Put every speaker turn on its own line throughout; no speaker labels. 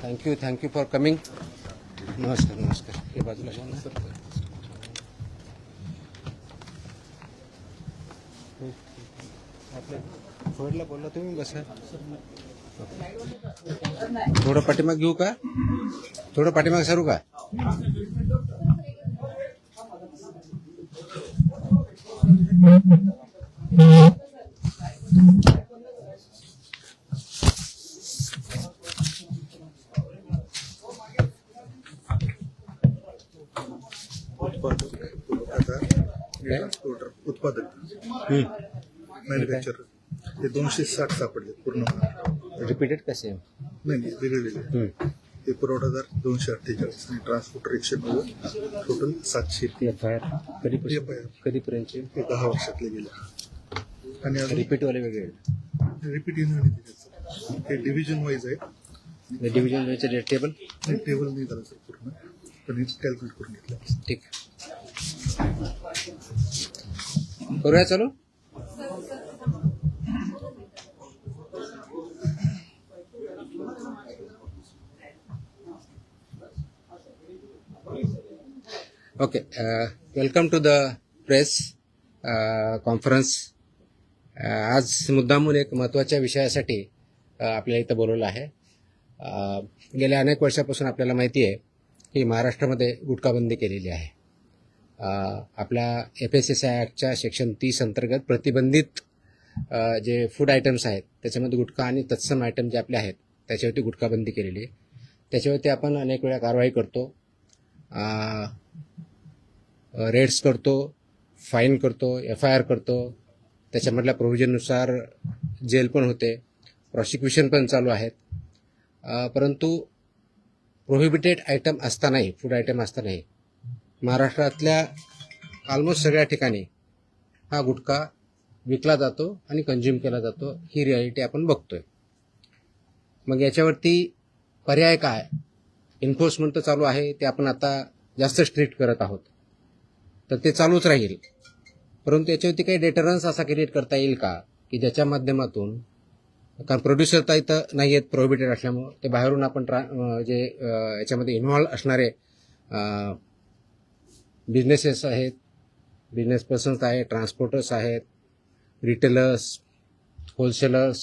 Thank you for coming. नमस्कार. हे बाजूला घ्या ना. आपल्या फोडला बोलला तुम्ही बसा. थोडं पाठीमाग घेऊ का? थोडं पाठीमाग सरू का?
उत्पादक मॅन्युफॅक्चरर ते 260 सापडले पूर्ण.
रिपीटेड कसे?
नाही वेगळे. ते पुरवठादार 248 आणि ट्रान्सपोर्टर 190, टोटल 700.
कधीपर्यंतचे?
ते 10 वर्षातले गेले. आणि अजून
रिपीटवाले वेगळे?
रिपीट येणार नाही त्याचं. ते डिव्हिजन वाईज आहे.
डिव्हिजन वाईजचे टेबल?
टेबल नाही झालं सर पूर्ण, पण कॅल्क्युलेट करून घेतलं.
ठीक. करूया चालू. Okay. Welcome to the press conference. आज मुद्दामून एक महत्त्वाच्या विषयासाठी आपल्याला इथं बोलवलं आहे. गेल्या अनेक वर्षापासून आपल्याला माहिती आहे की महाराष्ट्रामध्ये गुटखाबंदी केलेली आहे. आपल्या FSSAI ॲक्टच्या सेक्शन 30 अंतर्गत प्रतिबंधित जे फूड आयटम्स आहेत त्याच्यामध्ये गुटखा आणि तत्सम आयटम जे आपले आहेत त्याच्यावरती गुटखाबंदी केलेली आहे. त्याच्यावरती आपण अनेक वेळा कारवाई करतो, रेड्स करतो, फाईन करतो, FIR करतो. त्याच्यामधल्या प्रोव्हिजननुसार जेल पण होते, प्रॉसिक्युशन पण चालू आहेत. परंतु प्रोहिबिटेड आयटम असतानाही, फूड आयटम असतानाही महाराष्ट्रातल्या ऑलमोस्ट सगळ्या ठिकाणी हा गुटखा विकला जातो आणि कंझ्युम केला जातो. ही रियालिटी आपण बघतोय. मग याच्यावरती पर्याय काय? एन्फोर्समेंट तर चालू आहे, ते आपण आता जास्त स्ट्रिक्ट करत आहोत, तर ते चालूच राहील. परंतु याच्यावरती काही डेटरन्स असा क्रिएट करता येईल का की ज्याच्या माध्यमातून, कारण प्रोड्युसर तर इथं नाही आहेत प्रोहिबिटेड असल्यामुळं, ते बाहेरून आपण जे याच्यामध्ये इन्व्हॉल्व असणारे बिझनेसेस आहेत, बिझनेस पर्सन्स आहेत, ट्रान्सपोर्टर्स आहेत, रिटेलर्स, होलसेलर्स,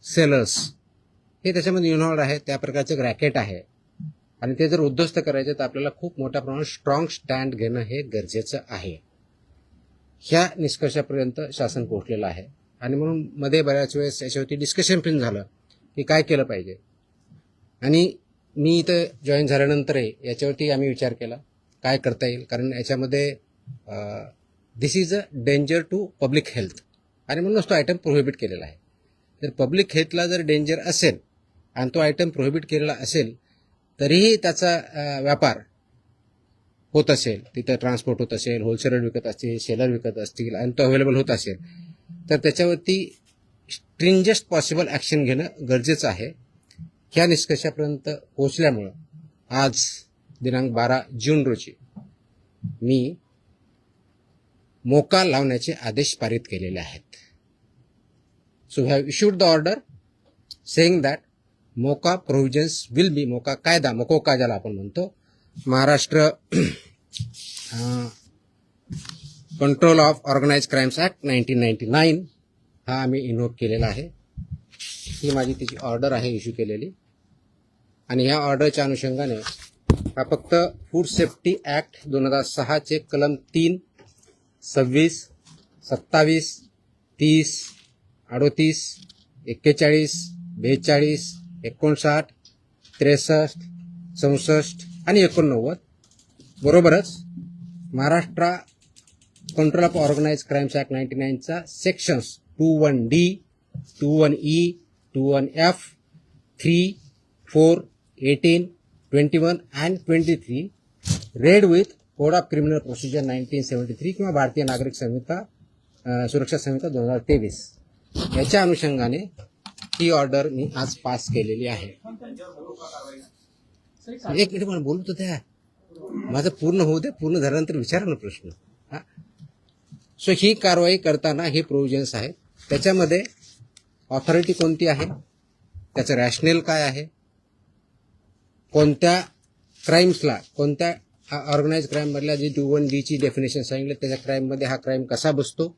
सेलर्स, हे त्याच्यामध्ये इन्व्हॉल्व आहेत. त्या प्रकारचं एक रॅकेट आहे आणि ते जर उद्ध्वस्त करायचे तर आपल्याला खूप मोठ्या प्रमाणात स्ट्रॉंग स्टँड घेणं हे गरजेचं आहे. ह्या निष्कर्षापर्यंत शासन पोहोचलेलं आहे आणि म्हणून मध्ये बऱ्याच वेळेस याच्यावरती डिस्कशन पण झालं की काय केलं पाहिजे. आणि मी इथं जॉईन झाल्यानंतरही याच्यावरती आम्ही विचार केला काय करता येईल, कारण याच्यामध्ये this is a danger to public health आणि म्हणूनच तो आयटम प्रोहिबिट केलेला आहे. जर पब्लिक हेल्थला जर डेंजर असेल आणि तो आयटम प्रोहिबिट केलेला असेल तरीही त्याचा व्यापार होत असेल, तिथं ट्रान्सपोर्ट होत असेल, होलसेलर विकत असतील, सेलर विकत असतील आणि तो अवेलेबल होत असेल, तर त्याच्यावरती स्ट्रिंजेस्ट पॉसिबल ॲक्शन घेणं गरजेचं आहे. ह्या निष्कर्षापर्यंत पोहोचल्यामुळं आज दिनांक 12 जून रोजी मी मोका लावण्याचे आदेश पारित केलेले आहेत. So have issued the order saying that MCOCA provisions will be, MCOCA कायदा, मकोका ज्याला आपण म्हणतो, Maharashtra control of organise crimes act 1999 हा आम्ही इन्व्होक केलेला आहे. ही माझी तिची ऑर्डर आहे इश्यू केलेली. आणि ह्या ऑर्डरच्या अनुषंगाने हा फक्त फूड सेफ्टी ॲक्ट 2006 कलम 3, 26, 27, 30, 38, 41, 42, 59, 63, 64 आणि 89 बरोबरच Maharashtra control of organise crimes act 99चा sections 21D, 21E, 21F, 3, 4, 18, 21 and 23 read with code of criminal procedure 1973 किंवा भारतीय नागरिक संहिता सुरक्षा संहिता 2023 याच्या अनुषंगाने ही ऑर्डर मी आज पास केलेली आहे. एक मिनिट मला बोलू तर द्या, माझं पूर्ण होऊ दे. पूर्ण झाल्यानंतर विचारा ना प्रश्न. सो ही कारवाई करताना हे प्रोव्हिजन्स आहेत. त्याच्यामध्ये ऑथॉरिटी कोणती आहे, त्याचं रॅशनेल काय आहे, कोणत्या क्राईम्सला, कोणत्या ऑर्गनाइज क्राईममधल्या जी 21D ची डेफिनेशन सांगितलं त्याच्या क्राईममध्ये हा क्राईम कसा बसतो,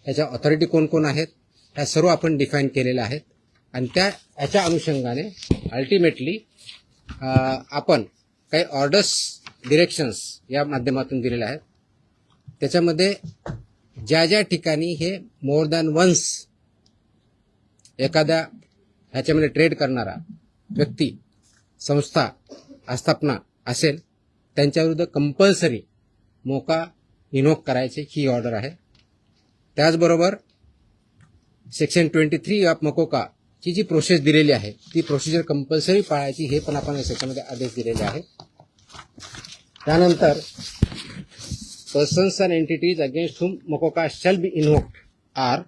याच्या ऑथॉरिटी कोण कोण आहेत, ह्या सर्व आपण डिफाईन केलेल्या आहेत. आणि याच्या अनुषंगाने अल्टिमेटली आपण काही ऑर्डर्स, डिरेक्शन्स या माध्यमातून दिलेल्या आहेत. त्याच्यामध्ये ज्या ज्या ठिकाणी हे मोर दॅन वन्स एखाद्या ह्याच्यामध्ये ट्रेड करणारा व्यक्ती, संस्था, आस्थापना असेल त्यांच्याविरुद्ध कंपल्सरी मोका इन्व्होक करायचे ही ऑर्डर आहे. त्याचबरोबर सेक्शन 23 ऑफ मकोका ची जी प्रोसेस दिलेली आहे ती प्रोसिजर कंपल्सरी पाळायची हे पण आपण या सेक्शनमध्ये आदेश दिलेले आहेत. त्यानंतर persons and entities against whom MOCOCA shall be invoked are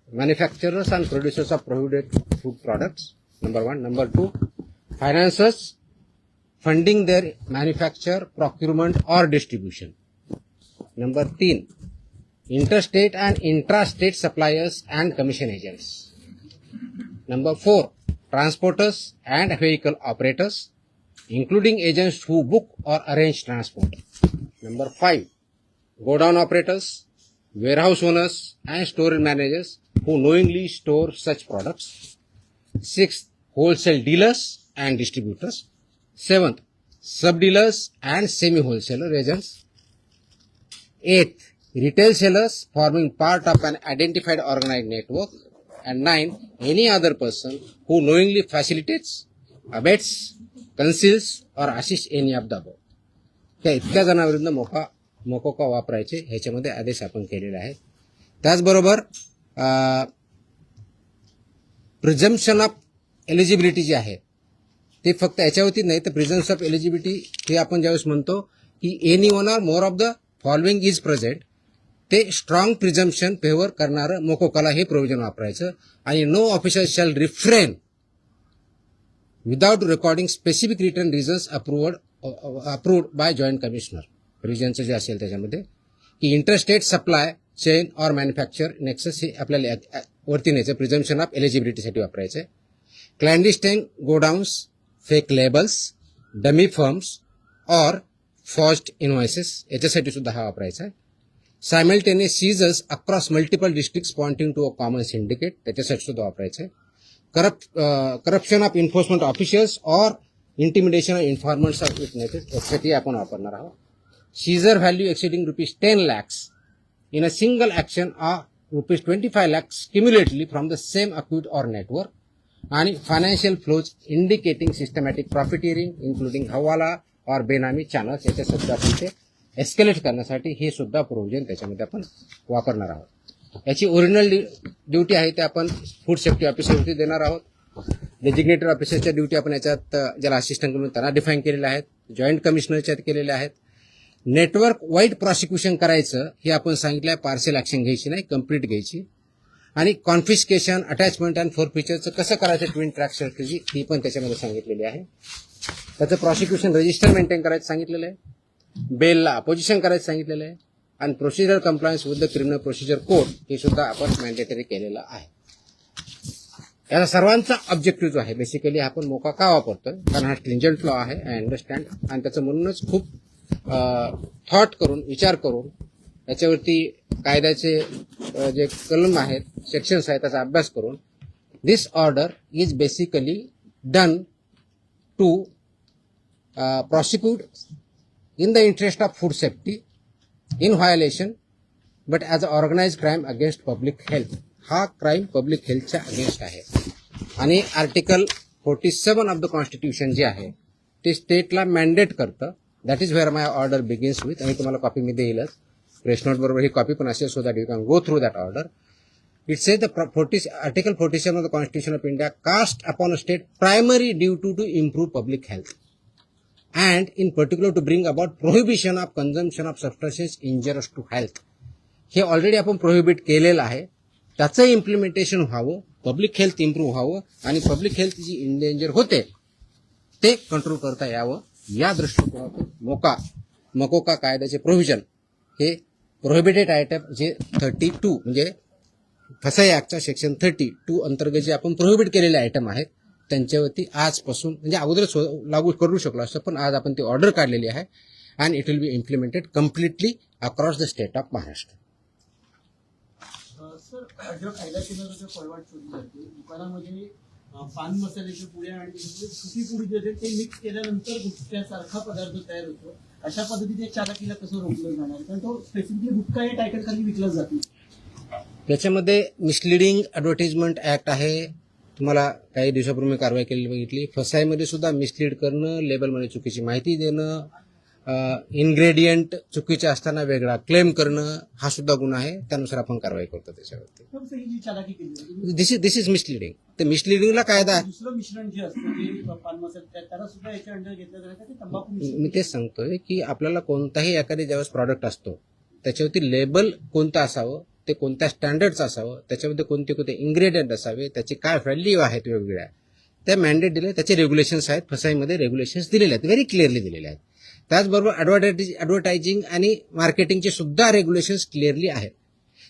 manufacturers and producers of prohibited food products, number 1. Number 2, financiers funding their manufacture, procurement or distribution. Number 3, interstate and intrastate suppliers and commission agents. Number 4, transporters and vehicle operators, including agents who book or arrange transport. Number 5, godown operators, warehouse owners and store managers who knowingly store such products. 6th, wholesale dealers and distributors. 7th, sub-dealers and semi-wholesaler agents. 8th, retail sellers forming part of an identified organized network. And 9, any other person who knowingly facilitates, abets, conceals or assists any of the above. त्या इतक्या जणांविरुद्ध मोकोका वापरायचे ह्याच्यामध्ये आदेश आपण केलेले आहेत. त्याचबरोबर प्रिझम्पशन ऑफ एलिजिबिलिटी जी आहे ते फक्त याच्यावरती नाही तर प्रिझम्पशन ऑफ एलिजिबिलिटी हे आपण ज्यावेळेस म्हणतो की any one or more of the following is present, ते स्ट्रॉंग प्रिझम्पशन फेवर करणारं मोकोकाला हे प्रोव्हिजन वापरायचं. आणि no officer shall refrain without recording specific return reasons approved by joint commissioner. रिजनचं जे असेल त्याच्यामध्ये की interstate supply chain or manufacture nexus हे आपल्याला वरती न्यायचं, प्रिझम्पशन ऑफ एलिजिबिलिटीसाठी वापरायचं. Clandestine godowns, fake labels, dummy firms or forged invoices याच्यासाठी सुद्धा हा वापरायचा आहे. Simultaneous seizures across multiple districts pointing to a common syndicate त्याच्यासाठी सुद्धा वापरायचं आहे. Corruption of enforcement officials or intimidation of informants of witnesses यासाठी आपण वापरणार आहोत. Seizure value exceeding ₹10 lakhs in a single action or ₹25 lakhs cumulatively from the same account or network. आणि financial flows indicating systematic profiteering including hawala और बेनामी channels याच्या सुद्धा आपण ते एस्केलेट करण्यासाठी हे सुद्धा प्रोव्हिजन त्याच्यामध्ये आपण वापरणार आहोत. याची ओरिजिनल ड्युटी आहे ते आपण फूड सेफ्टी ऑफिसरवरती देणार आहोत. डेजिग्नेटेड ऑफिसरच्या ड्युटी आपण याच्यात ज्याला असिस्टंट म्हणून त्यांना डिफाईन केलेल्या आहेत, जॉईंट कमिशनरच्या केलेल्या आहेत. नेटवर्क वाईड प्रॉसिक्युशन करायचं हे आपण सांगितलं आहे, पार्सल ऍक्शन घ्यायची नाही, कंप्लीट घ्यायची. आणि कॉन्फिस्केशन, अटॅचमेंट अँड फोरफिचरचं कसं करायचं ट्विन ट्रॅक स्ट्रॅटेजी ही पण त्याच्यामध्ये सांगितलेली आहे. त्याचं प्रॉसिक्युशन रजिस्टर मेंटेन करायचं सांगितलेलं आहे, बेलला अपोजिशन करायचं सांगितलेलं आहे आणि procedure compliance with the criminal procedure code हे सुद्धा आपण मॅन्डेटरी केलेलं आहे. याचा सर्वांचा ऑब्जेक्टिव्ह जो आहे बेसिकली आपण मोका का वापरतोय कारण हा स्ट्रिंजंट लॉ आहे, आय अंडरस्टँड. आणि त्याचं म्हणूनच खूप थॉट करून, विचार करून याच्यावरती कायद्याचे जे कलम आहेत, सेक्शन्स आहेत त्याचा अभ्यास करून this order is basically done to prosecute in the interest of food safety in violation but as an organized crime against public health. हा क्राईम पब्लिक हेल्थच्या अगेन्स्ट आहे. आणि आर्टिकल 47 ऑफ द कॉन्स्टिट्यूशन जे आहे ते स्टेटला मॅन्डेट करतं. That is where my order begins with. आणि तुम्हाला copy me देईलच, press note बरोबर ही कॉपी पण असेल so that you can go through that order. It says the Article 47 of the Constitution of India cast upon a state primary duty to improve public health and in particular to bring about prohibition of consumption of substances injurious to health. हे already आपण prohibit केलेलं आहे. त्याचं implementation व्हावं, public health improve व्हावं आणि public health जी endanger होते ते कंट्रोल करता यावं या दृष्टिकोनातून मकोका कायद्याचे प्रोव्हिजन हे प्रोहिबिटेड आयटम जे 32 म्हणजे फसाई ऍक्टच्या सेक्शन 32 अंतर्गत जे आपण प्रोहिबिट केलेले आयटम आहेत त्यांच्यावरती आजपासून म्हणजे अगोदरच लागू करू शकलो असतं, पण आज आपण ती ऑर्डर काढलेली आहे and it will B implemented completely across the state of Maharashtra.
Sir, जेव्हा कायदा केंद्राचं फळवाट शोधली जाते दुकानामध्ये पान मसाल्याच्या पुड्या आणि सुकी पुडी जे आहे ते मिक्स केल्यानंतर गुटख्यासारखा पदार्थ तयार होतो. अशा पद्धतीने चालकीला कसं रोखलं जाणार, कारण तो स्पेसिफिकली गुटखा या टायटल खाली विकला जातो.
त्याच्यामध्ये मिसलिडिंग ॲडव्हर्टाइजमेंट ऍक्ट आहे. तुम्हाला काही दिवसापूर्वी कारवाई केलेली बघितली. फसाईमध्ये सुद्धा मिसलीड करणं, लेबलमध्ये चुकीची माहिती देणं, इन्ग्रेडियंट चुकीचे असताना वेगळा क्लेम करणं हा सुद्धा गुन्हा आहे. त्यानुसार आपण कारवाई करतो त्याच्यावरती.
फक्त ही जी चालाकी केली जाते,
दिस इज मिसलिडिंग. तर मिसलिडिंगला कायदा आहे.
दुसरं मिश्रण जे असतं जे पान मसाला त्याला सुद्धा याच्या अंडर घेतलं जातं ते तंबाखू
मी
मिश्रण.
तेच सांगतोय की आपल्याला कोणताही एखादी ज्यावेळेस प्रॉडक्ट असतो त्याच्यावरती लेबल कोणतं असावं, ते कोणत्या स्टँडर्डचं असावं, त्याच्यामध्ये कोणते कोणते इन्ग्रेडियंट असावे, त्याची काय व्हॅल्यू आहेत वेगवेगळ्या, त्या मॅन्डेट दिले, त्याचे रेग्युलेशन्स आहेत. फसाईमध्ये रेग्युलेशन्स दिलेले आहेत, व्हेरी क्लिअरली दिलेले आहेत. त्याचबरोबर ॲडव्हर्टायझिंग आणि मार्केटिंगचे सुद्धा रेग्युलेशन्स क्लिअरली आहेत.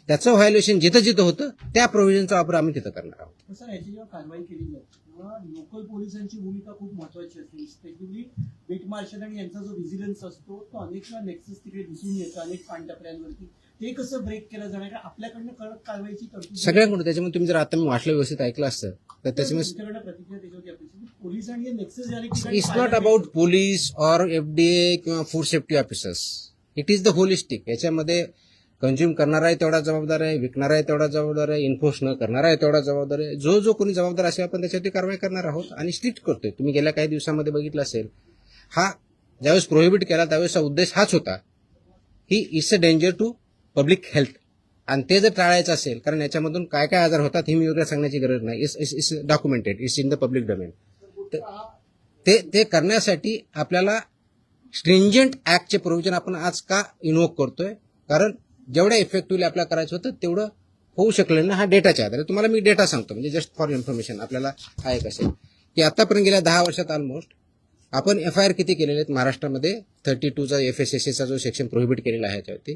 त्याचं व्हायोलेशन जिथं जिथं होतं त्या प्रोव्हिजनचा वापर आम्ही तिथं करणार आहोत.
सर, याची जेव्हा कारवाई केली जाते तेव्हा लोकल पोलिसांची भूमिका खूप महत्वाची असते. स्पेशली बीट मार्शल आणि यांचा जो व्हिजिलन्स असतो तो अनेक वेळा नेक्सस तिकडे दिसून येतो अनेक पानटपऱ्यांवरती. ते कसं ब्रेक केलं जाणार, कारण आपल्याकडनं कडक कारवाईची तरतूद
सगळ्यांकडून. त्याच्यामध्ये तुम्ही जर आता मी वाचलं व्यवस्थित ऐकलं असतं तर त्याच्यामध्ये
तुमच्याकडनं प्रतिक्रिया त्याच्यावरती अपेक्षित. पोलीस आणि हे नेक्सस झाले की
it's not about police or FDA किंवा food safety officers. It is the holistic. याच्यामध्ये कंझ्युम करणारा आहे तेवढा जबाबदार आहे, विकणारा आहे तेवढा जबाबदार आहे, इन्फोर्स न करणारा आहे तेवढा जबाबदार आहे. जो कोणी जबाबदार असेल आपण त्याच्यावरती कारवाई करणार आहोत आणि स्ट्रिक्ट करतोय. तुम्ही गेल्या काही दिवसामध्ये बघितलं असेल, हा ज्यावेळेस प्रोहिबिट केला त्यावेळेसचा उद्देश हाच होता, ही it's a danger to public health. आणि ते जर टाळायचं असेल, कारण याच्यामधून काय काय आजार होतात हे मी वेगळं सांगण्याची गरज नाही. It's documented, it's in the public domain. ते करण्यासाठी आपल्याला स्ट्रिंजंट ऍक्टचे प्रोव्हिजन आपण आज का इन्व्होक करतोय, कारण जेवढ्या इफेक्टिव्हली आपल्याला करायचं होतं तेवढं होऊ शकलं ना. हा डेटाच्या आधारे तुम्हाला मी डेटा सांगतो, म्हणजे जस्ट फॉर इन्फॉर्मेशन आपल्याला आहे कसे की आतापर्यंत गेल्या 10 वर्षात ऑलमोस्ट आपण FIR किती केलेले आहेत महाराष्ट्रामध्ये. 32चा FSSAचा जो सेक्शन प्रोहिबिट केलेला आहे त्याच्यावरती.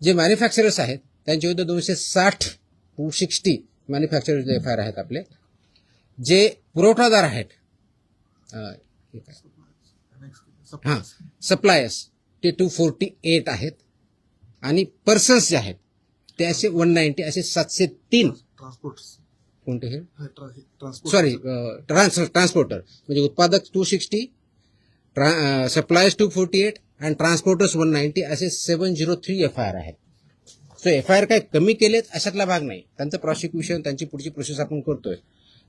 जे मॅन्युफॅक्चरर्स आहेत त्यांच्या विरुद्ध 260 मॅन्युफॅक्चरर्स FIR आहेत आपले. जे पुरवठादार आहेत सप्लायर्स ते 248 आहेत आणि पर्सन्स जे आहेत ते असे 190, असे 703
ट्रान्सपोर्ट
कोणते हे
ट्रान्सपोर्ट
सॉरी ट्रान्सपोर्टर म्हणजे उत्पादक 260, सप्लायर्स 248 आणि ट्रान्सपोर्टर्स 190 असे 703 FIR आहेत. सो FIR काय कमी केलेत अशातला भाग नाही. त्यांचं प्रॉसिक्युशन, त्यांची पुढची प्रोसेस आपण करतोय,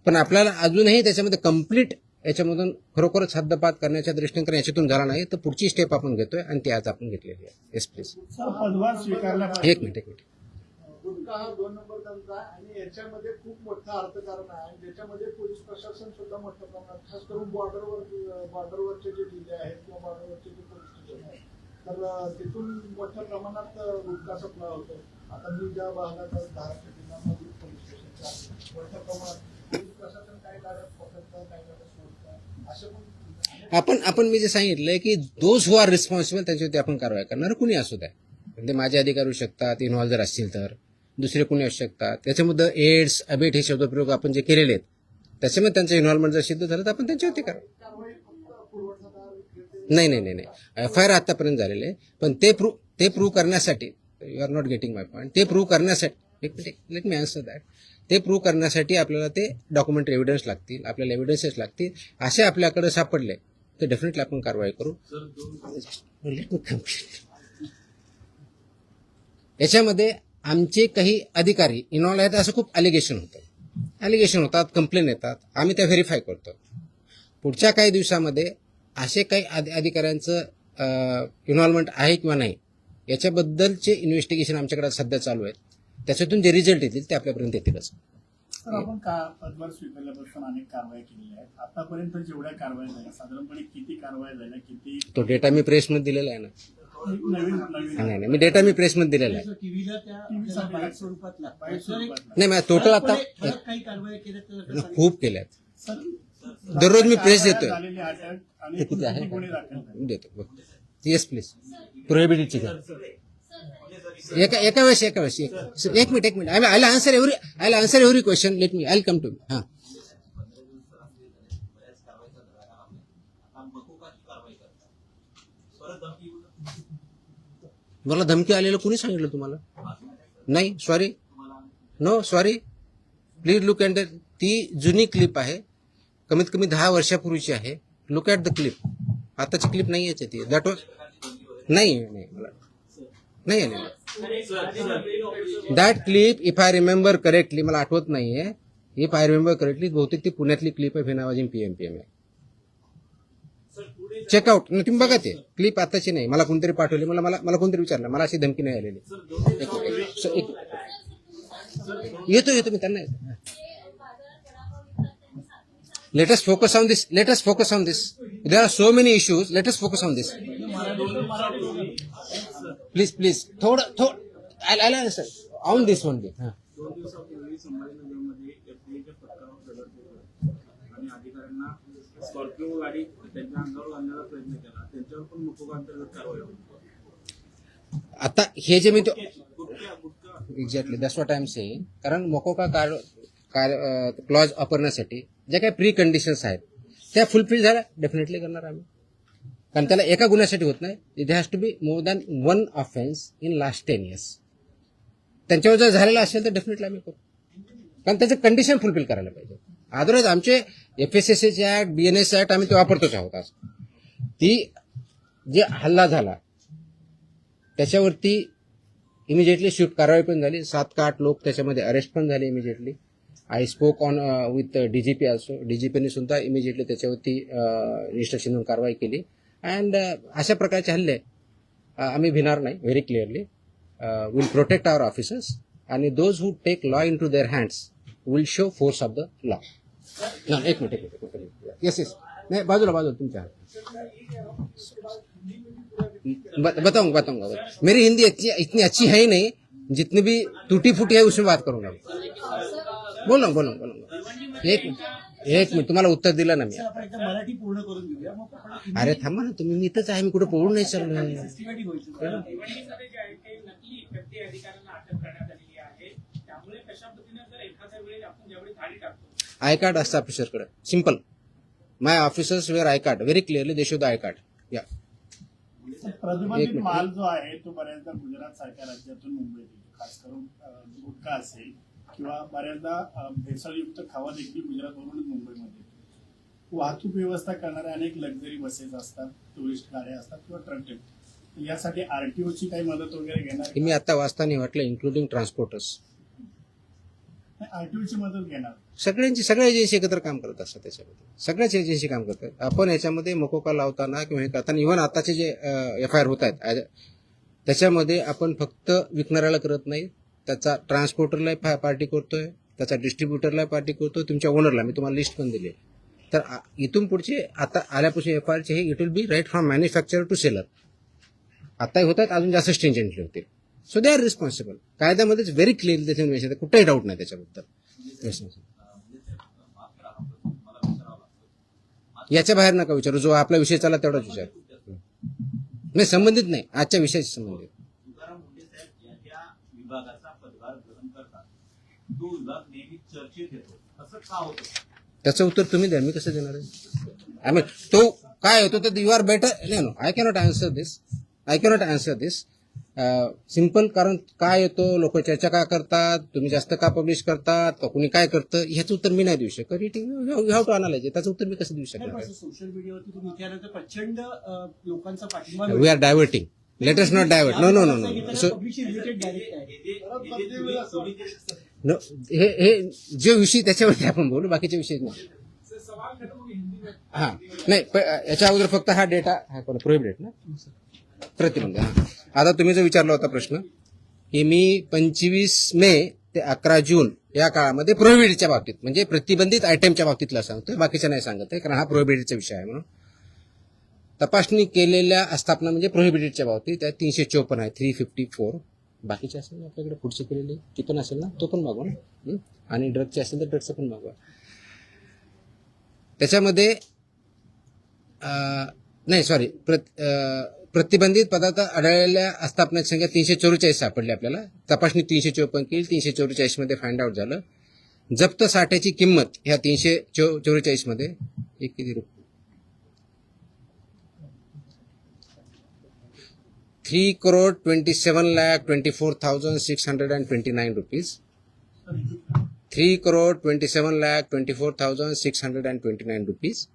पण आपल्याला अजूनही त्याच्यामध्ये कम्प्लीट याच्यामधून खरोखरच हद्दपात करण्याच्या दृष्टीने कारण याच्यातून झाला नाही तर पुढची स्टेप आपण घेतोय आणि ती आज आपण घेतलेली आहे. Yes please.
पदभार स्वीकारला
एक मिनिट.
गुटखा हा 2 नंबर धंदा आहे आणि याच्यामध्ये खूप मोठं अर्थकारण आहे आणि ज्याच्यामध्ये पोलीस प्रशासन सुद्धा मोठ्या प्रमाणात खास करून बॉर्डरवरचे जे जिल्हे आहेत किंवा बॉर्डरवरचे जे पोलीस स्टेशन आहेत तर तिथून मोठ्या प्रमाणात गुटखा सप्लाय होतो. आता मी ज्या भागात महाराष्ट्र जिल्ह्यामध्ये पोलीस स्टेशनच्या मोठ्या प्रमाणात पोलीस प्रशासन काही गाड्या पकडतं, काही गाड्या सोडतं असे पण
आपण मी जे सांगितलंय की दोज हु आर रिस्पॉन्सिबल त्यांच्यावरती आपण कारवाई करणार, कुणी असू द्या. म्हणजे माझे अधिकारी होऊ शकतात, इन्व्हॉल्व जर असतील तर दुसरे कोणी असू शकतात. त्याच्यामध्ये एड्स, अबेट हे शब्दप्रयोग आपण जे केलेले आहेत त्याच्यामध्ये त्यांचं इन्व्हॉल्वमेंट जर सिद्ध झालं तर आपण त्यांच्यावरती करा. नाही FIR आतापर्यंत झालेले आहे, पण ते प्रूव्ह करण्यासाठी you are not getting my point. ते प्रूव्ह करण्यासाठी लेट मी आन्सर दॅट. ते प्रूव्ह करण्यासाठी आपल्याला ते डॉक्युमेंटरी एव्हिडन्स लागतील, आपल्याला एव्हिडन्सेस लागतील. असे आपल्याकडे सापडले तर डेफिनेटली आपण कारवाई करू. Let me complete. याच्यामध्ये आमचे काही अधिकारी इन्व्हॉल्व आहेत असं खूप ॲलिगेशन होतात, कंप्लेन येतात, आम्ही त्या व्हेरीफाय करतो. पुढच्या काही दिवसामध्ये असे काही अधिकाऱ्यांचं इन्व्हॉल्वमेंट आहे किंवा नाही याच्याबद्दलचे इन्व्हेस्टिगेशन आमच्याकडे सध्या चालू आहेत. त्याच्यातून जे रिझल्ट येतील ते आपल्यापर्यंत येतीलच.
सर, आपण पदभार स्वीकारल्यापासून अनेक कारवाई केलेल्या आहेत. आतापर्यंत जेवढ्या कारवाई झाल्या साधारणपणे किती कारवाई झाल्या, किती
तो डेटा मी प्रेसमध्ये दिलेला आहे ना.
नवीन
नाही मी डेटा मी प्रेसमध्ये दिलेला आहे.
टीव्हीला त्या बाईट स्वरूपात लागतात.
नाही टोटल आता
काही कारवाई केल्या तर
खूप केल्यात.
सर,
दररोज मी प्रेस देतोय.
झालेली अटक आणि
ते किती आहे
गुन्हे दाखल झाले.
देतो. Yes please. प्रोहिबिटेडची एका वेळेस एक minute. I answer every question. Let me I come to. हां
मकोकाची कारवाई करता परत धमकी येऊ नये.
मला धमकी आलेलं कोणी सांगितलं तुम्हाला? नाही, सॉरी,
तुम्हाला
no sorry, please look at ती जुनी क्लिप आहे, कमीत कमी 10 वर्षापूर्वीची आहे. Look at the clip. आताची क्लिप नाही याची ती. दॅट वॉज नाही नाही मला नाही आलेलं. That clip if I remember correctly, मला आठवत नाहीये, इफ आय रिमेंबर करेक्टली बहुतेक ती पुण्यातली क्लिप आहे, फिनावाजी पीएमपीएम आहे. चेकआउट तुम्ही बघा, ते क्लिप आताची नाही, मला कोणतरी पाठवली, मला कोणतरी विचारलं, मला अशी धमकी नाही आलेली. येतो मी त्यांना. Let us focus on this. There are so many issues. Let us focus on this. Please. थोडं I'll answer on this only.
2 दिवसापूर्वी संभाजीनगरमध्ये एफडीएच्या पथकावर दगड फेकला आणि अधिकाऱ्यांना स्कॉर्पिओ गाडी त्यांच्या अंगावर आणण्याचा प्रयत्न केला. त्यांच्यावर पण मकोका अंतर्गत कारवाई होती.
आता हे जे मी
gutkha
exactly that's what I am saying. कारण मोकोका क्लॉज वापरण्यासाठी ज्या काही प्री कंडिशन्स आहेत त्या फुलफिल झाल्या, डेफिनेटली करणार आम्ही. कारण त्याला एका गुन्ह्यासाठी होत नाही, it has to be more than 1 offence in last 10 years. त्यांच्यावर जर झालेलं असेल तर डेफिनेटली आम्ही करू, कारण त्याचं कंडिशन फुलफिल करायला पाहिजे. अदरवाईज आमचे FSSAचे ऍक्ट, BNS ऍक्ट आम्ही ते वापरतोच आहोत. आज ती जे हल्ला झाला त्याच्यावरती इमिजिएटली स्विफ्ट कारवाई पण झाली. 7 का 8 लोक त्याच्यामध्ये अरेस्ट पण झाले immediately. I spoke on with DGP also. DGPने सुद्धा इमिजिएटली त्याच्यावरती इन्स्ट्रक्शन देऊन कारवाई केली. अँड अशा प्रकारचे हल्ले आम्ही भिणार नाही. Very clearly will protect our officers आणि those who take law into their hands will show force of the law. एक मिनिट. येस नाही, बाजूला तुमच्या बताऊंगा. मेरी हिंदी इतनी अच्छी है ही नहीं, जितनी भी टूटी फूटी है उसमें बात करूंगा. बोलूंगा. एक मिनिट तुम्हाला उत्तर दिलं ना मी.
आपण एकदा मराठी पूर्ण करून घेऊया, मग आपण
अरे थांबा ना तुम्ही, मी इथंच आहे, मी कुठे पळून नाही चाललोय.
सिस्टमॅटिक व्हायचं.
भिवंडीमध्ये जे आहे ते नकली एफडी अधिकाऱ्यांना अटक करण्यात आलेली आहे. त्यामुळे कशा पद्धतीने जर एखाद्या वेळेस आपण ज्यावेळी धाडी टाकतो
आय कार्ड असतं ऑफिसरकडे. Simple. My officers wear I card. Very clearly they show the I card. या
प्रतिबंधित माल जो आहे तो बऱ्याचदा गुजरात सारख्या राज्यातून मुंबईत येतो, खास करून गुटखा असेल किंवा बऱ्याचदा भेसळयुक्त खावा देखील गुजरातवरूनच मुंबईमध्ये येतो. वाहतूक व्यवस्था करणाऱ्या अनेक लक्झरी बसेस असतात, टुरिस्ट गाड्या असतात किंवा ट्रक. यासाठी आरटीओची काही मदत वगैरे घेणार?
मी आता वाचताना वाटलं इन्क्लुडिंग ट्रान्सपोर्टर्स.
आरटीओची मदत घेणार?
सगळ्या एजन्सी एकत्र काम करत असतात. त्याच्यामध्ये सगळ्याच एजन्सी काम करतात. आपण याच्यामध्ये मकोका लावताना किंवा हे करताना इव्हन आताचे जे FIR होत आहेत त्याच्यामध्ये आपण फक्त विकणाऱ्याला करत नाही, त्याचा ट्रान्सपोर्टरला पार्टी करतोय, त्याचा डिस्ट्रीब्युटरला पार्टी करतोय, तुमच्या ओनरला. मी तुम्हाला लिस्ट पण दिली. तर इथून पुढचे आता आल्यापासून FIRचे हे it will be right from manufacturer to seller. आताही होतात, अजून जास्त स्ट्रिंजंटली होतील. So they are responsible. कायद्यामध्येच व्हेरी क्लिअरली त्याची मेन्शन, कुठेही डाऊट नाही त्याच्याबद्दल. याच्या बाहेर नका विचारू, जो आपला विषय चालला तेवढाच विचार. नाही, संबंधित नाही, आजच्या विषयाशी संबंधित.
तुकाराम मुंडे साहेब या विभागाचा पदभार ग्रहण करतात, तो विभाग नेहमी चर्चेत येतो, असं का होतं?
त्याचं उत्तर तुम्ही द्या, मी कसं देणार आहे? आय मीन तो काय होतो तर you are better. No, I cannot answer this. Simple. कारण काय येतो, लोक चर्चा का करतात, तुम्ही जास्त का पब्लिश करतात, का कुणी काय करतं, ह्याचं उत्तर मी नाही देऊ शकत. You have to analyse. त्याचं उत्तर मी कसं देऊ शकणार?
सोशल मीडियावरती तुम्ही विचारल्यानंतर प्रचंड लोकांचा पाठिंबा
we are diverting. Let us not divert. No. So
related direct आहे.
नो, हे जे विषय त्याच्यावरती आपण बोलू, बाकीचे विषय नाही. हा नाही, याच्या अगोदर फक्त हा डेटा प्रोहिबिटेड ना, प्रतिबंध. आता तुम्ही जो विचारला होता प्रश्न की मी 25 मे ते 11 जून या काळामध्ये प्रोहिबिटेडच्या बाबतीत, म्हणजे प्रतिबंधित आयटमच्या बाबतीतला सांगतोय, बाकीच्या नाही सांगत आहे, कारण हा प्रोहिबिटेडचा विषय आहे. म्हणून तपासणी केलेल्या आस्थापना म्हणजे प्रोहिबिटेडच्या बाबतीत त्या 354 आहे, 354. बाकीचे असेल ना आपल्याकडे पुढचे केलेले ती पण असेल ना, तो पण मागवा ना. आणि ड्रगचे असेल तर ड्रगचं पण मागवा. त्याच्यामध्ये नाही सॉरी, प्रतिबंधित पदार्थ आढळलेल्या आस्थापनाची संख्या 344 सापडली आपल्याला. तपासणी 354 केली, 344 मध्ये फाइंड आउट झालं. जप्त साठ्याची किंमत ह्या 344 मध्ये एक किती रुपये 3,27,24,629 rupees. 3,27,24,629 rupees.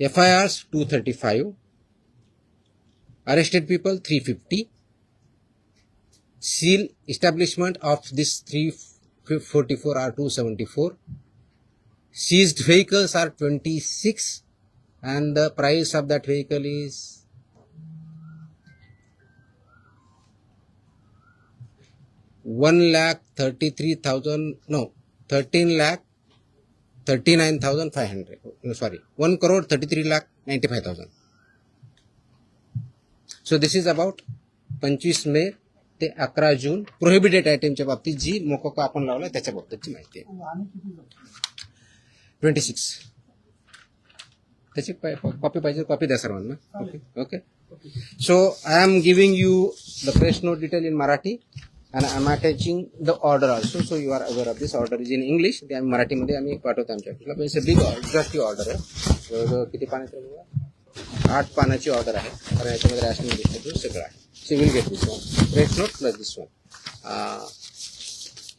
FIRs 235. Arrested people 350. Seal establishment of this 344 are 274. Seized vehicles are 26, and the price of that vehicle is 13,39,500. No, sorry, 1,33,95,000. So this is about 25 मे ते 11 जून प्रोहिबिटेड आयटमच्या बाबतीत जी मोकोका आपण लावला त्याच्या बाबतीतची माहिती आहे. 26. त्याची कॉपी पाहिजे, कॉपी द्या सर्वांना. Okay. So I am giving you the press note detail in Marathi and I am attaching the order also, so you are aware of this. Order is in English. ते आम्ही मराठीमध्ये आम्ही पाठवतो आमच्या ऑफिसला. पण बिग एक्झॉस्टिव ऑर्डर आहे. जवळजवळ किती पानाची आहे? 8 पानाची ऑर्डर आहे. कारण याच्यामध्ये रॅशनिंग डिस्ट्रीब्यूट सगळं आहे. So will get this one press note plus this one.